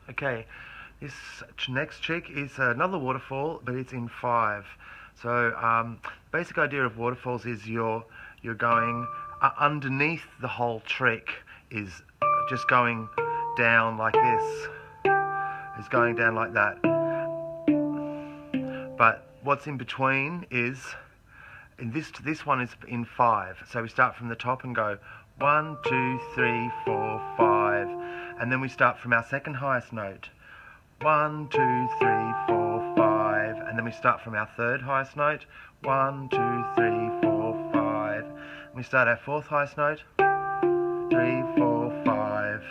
Okay, this next trick is another waterfall, but it's in 5. So basic idea of waterfalls is you're going underneath the whole trick is just going down like this. It's going down like that. But what's in between is in this one is in 5. So we start from the top and go 1, 2, 3, 4, 5, and then we start from our second highest note. 1, 2, 3, 4, 5, and then we start from our third highest note. 1, 2, 3, 4, 5. And we start our fourth highest note. 3, 4, 5.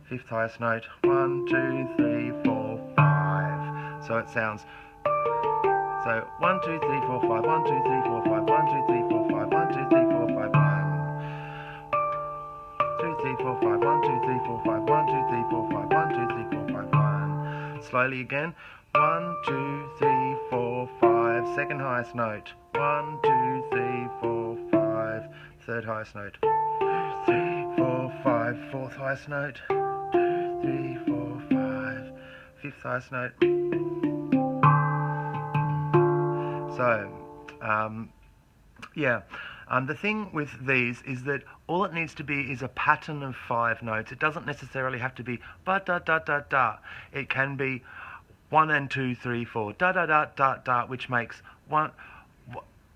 Fifth highest note. 1, 2, 3, 4, 5. So it sounds. So 1, 2, 3, 4, 5. 1, 2, 3, 4, 5. 1, 2, 3, 4, 5. 1, 2, 3, 4, 5. 1, 2, 3, 4, 5. 1, 2, 3, 4, 5. 1, 2, 3, 4, 5. 1, 2, 3, 4, 5. 1. Slowly again. 1, 2, 3, 4, 5. Second highest note. 1, 2, 3, 4, 5. Third highest note. 3, 4, 5. Fourth highest note. 2, 3, 4, 5. Fifth highest note. So, yeah. The thing with these is that all it needs to be is a pattern of 5 notes. It doesn't necessarily have to be ba da da da da. It can be 1 and 2, 3, 4 da da da da da, which makes 1,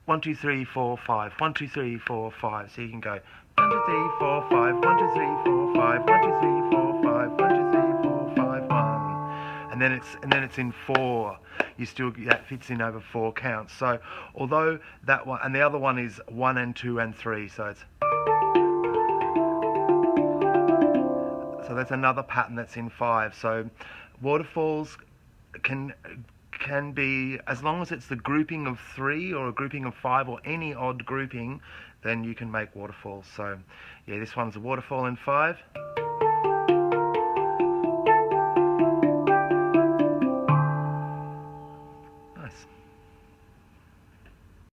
1, 2, 3, 4, 5. 1, 2, 3, 4, 5. So you can go 1, 2, 3, 4, 5. 1, 2, 3, 4, 5. 1, 2, 3, 4, 5. 1, 2, 3, 4, 5, 1. And then it's in 4. That fits in over 4 counts. So although that one and the other one is 1 and 2 and 3, so that's another pattern that's in 5. So waterfalls can be, as long as it's the grouping of 3 or a grouping of 5 or any odd grouping, then you can make waterfalls. So yeah, this one's a waterfall in 5.